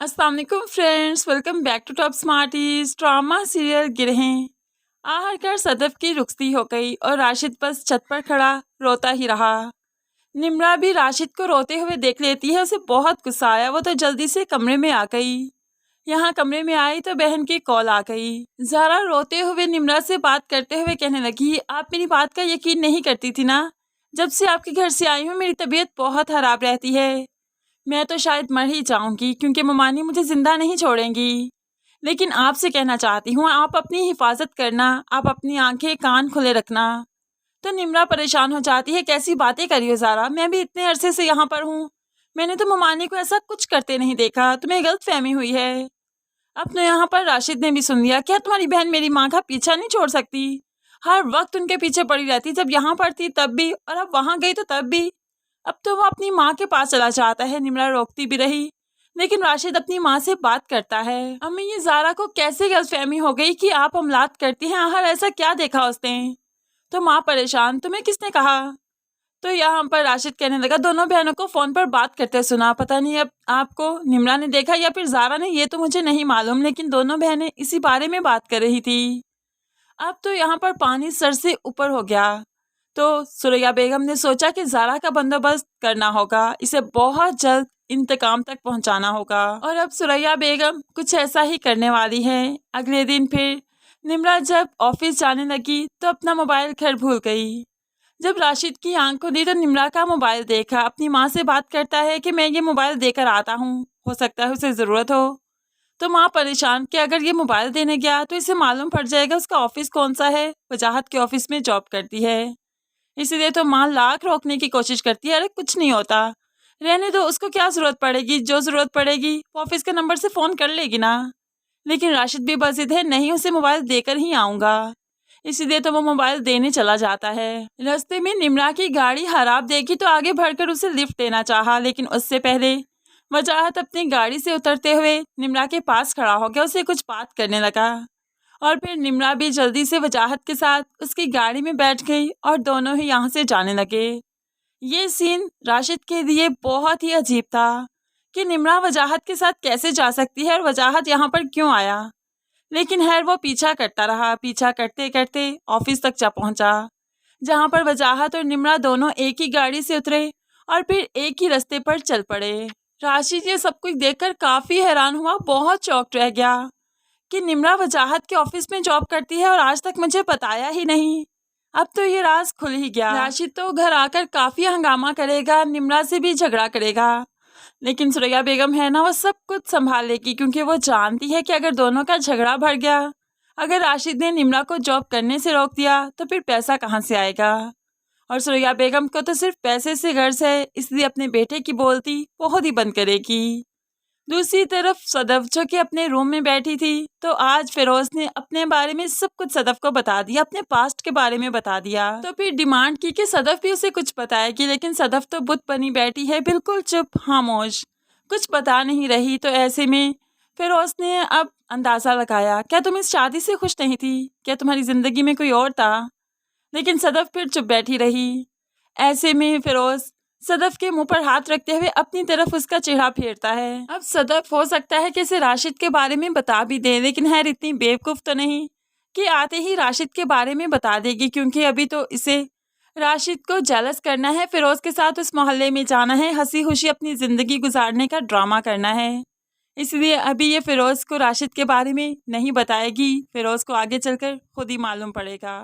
अस्सलाम वालेकुम friends, welcome back to Top Smarties. Drama serial Girhein. आखिरकार सदफ की रुखसती हो गई और राशिद बस छत पर खड़ा रोता ही रहा। निम्रा भी राशिद को रोते हुए देख लेती है। उसे बहुत गुस्सा आया। वो तो जल्दी से कमरे में आ गई। यहाँ कमरे में आई तो बहन की कॉल आ गई। ज़ारा रोते हुए निम्रा से बात करते हुए कहने लगी, आप मेरी बात का यकीन नहीं करती थी ना। जब से आपके घर से आई हूँ मेरी तबीयत बहुत ख़राब रहती है। मैं तो शायद मर ही जाऊंगी क्योंकि ममानी मुझे जिंदा नहीं छोड़ेंगी। लेकिन आपसे कहना चाहती हूँ, आप अपनी हिफाजत करना, आप अपनी आंखें कान खुले रखना। तो निम्रा परेशान हो जाती है, कैसी बातें करी हो ज़ारा, मैं भी इतने अरसे से यहाँ पर हूँ। मैंने तो ममानी को ऐसा कुछ करते नहीं देखा, तुम्हें गलत फहमी हुई है। अब तो यहाँ पर राशिद ने भी सुन लिया। क्या तुम्हारी बहन मेरी माँ का पीछा नहीं छोड़ सकती? हर वक्त उनके पीछे पड़ी रहती, जब यहाँ पर थी तब भी और अब वहाँ गई तो तब भी। अब तो वो अपनी माँ के पास चला जाता है। निम्रा रोकती भी रही लेकिन राशिद अपनी माँ से बात करता है। अम्मी, ये ज़ारा को कैसे गलतफहमी हो गई कि आप हमलात करती हैं? आखिर ऐसा क्या देखा उसने? तो माँ परेशान, तुम्हें किसने कहा? तो यहाँ पर राशिद कहने लगा, दोनों बहनों को फ़ोन पर बात करते सुना। पता नहीं अब आपको निम्रा ने देखा या फिर ज़ारा ने, ये तो मुझे नहीं मालूम, लेकिन दोनों बहनें इसी बारे में बात कर रही थी। अब तो यहाँ पर पानी सर से ऊपर हो गया। तो सुरैया बेगम ने सोचा कि ज़ारा का बंदोबस्त करना होगा, इसे बहुत जल्द इंतकाम तक पहुंचाना होगा। और अब सुरैया बेगम कुछ ऐसा ही करने वाली है। अगले दिन फिर निम्रा जब ऑफिस जाने लगी तो अपना मोबाइल घर भूल गई। जब राशिद की आंख खुली तो निम्रा का मोबाइल देखा। अपनी माँ से बात करता है कि मैं ये मोबाइल देकर आता हूँ, हो सकता है उसे ज़रूरत हो। तो माँ परेशान कि अगर ये मोबाइल देने गया तो इसे मालूम पड़ जाएगा उसका ऑफिस कौन सा है। वजाहत के ऑफिस में जॉब करती है, इसलिए तो माँ लाख रोकने की कोशिश करती है। अरे कुछ नहीं होता, रहने दो, उसको क्या ज़रूरत पड़ेगी, जो ज़रूरत पड़ेगी वो ऑफिस के नंबर से फ़ोन कर लेगी ना। लेकिन राशिद भी बज़िद है, नहीं उसे मोबाइल देकर ही आऊँगा। इसीलिए तो वो मोबाइल देने चला जाता है। रास्ते में निम्रा की गाड़ी खराब देखी तो आगे बढ़कर उसे लिफ्ट देना चाहा, लेकिन उससे पहले वजाहत अपनी गाड़ी से उतरते हुए निम्रा के पास खड़ा हो गया, उसे कुछ बात करने लगा। और फिर निम्रा भी जल्दी से वजाहत के साथ उसकी गाड़ी में बैठ गई और दोनों ही यहाँ से जाने लगे। ये सीन राशिद के लिए बहुत ही अजीब था कि निम्रा वजाहत के साथ कैसे जा सकती है और वजाहत यहाँ पर क्यों आया। लेकिन खैर वो पीछा करता रहा। पीछा करते करते ऑफिस तक जा पहुँचा, जहाँ पर वजाहत और निम्रा दोनों एक ही गाड़ी से उतरे और फिर एक ही रास्ते पर चल पड़े। राशिद ये सब कुछ देखकर काफ़ी हैरान हुआ, बहुत चौंक रह गया कि निम्रा वजाहत के ऑफिस में जॉब करती है और आज तक मुझे बताया ही नहीं। अब तो ये राज खुल ही गया। राशिद तो घर आकर काफ़ी हंगामा करेगा, निम्रा से भी झगड़ा करेगा, लेकिन सुरैया बेगम है ना, वो सब कुछ संभाल लेगी क्योंकि वो जानती है कि अगर दोनों का झगड़ा बढ़ गया, अगर राशिद ने निम्रा को जॉब करने से रोक दिया तो फिर पैसा कहाँ से आएगा। और सुरैया बेगम को तो सिर्फ पैसे से गर्ज है, इसलिए अपने बेटे की बोलती वो खुद ही बंद करेगी। दूसरी तरफ सदफ जो कि अपने रूम में बैठी थी, तो आज फिरोज ने अपने बारे में सब कुछ सदफ को बता दिया, अपने पास्ट के बारे में बता दिया। तो फिर डिमांड की कि सदफ भी उसे कुछ बताएगी, लेकिन सदफ तो बुत बनी बैठी है, बिल्कुल चुप खामोश, कुछ बता नहीं रही। तो ऐसे में फिरोज ने अब अंदाज़ा लगाया, क्या तुम इस शादी से खुश नहीं थी? क्या तुम्हारी ज़िंदगी में कोई और था? लेकिन सदफ फिर चुप बैठी रही। ऐसे में फिरोज सदफ के मुंह पर हाथ रखते हुए अपनी तरफ उसका चेहरा फेरता है। अब सदफ हो सकता है कि इसे राशिद के बारे में बता भी दे, लेकिन खैर इतनी बेवकूफ़ तो नहीं कि आते ही राशिद के बारे में बता देगी, क्योंकि अभी तो इसे राशिद को जेलस करना है, फिरोज के साथ उस मोहल्ले में जाना है, हंसी खुशी अपनी ज़िंदगी गुजारने का ड्रामा करना है। इसलिए अभी ये फिरोज को राशिद के बारे में नहीं बताएगी, फिरोज को आगे चलकर खुद ही मालूम पड़ेगा।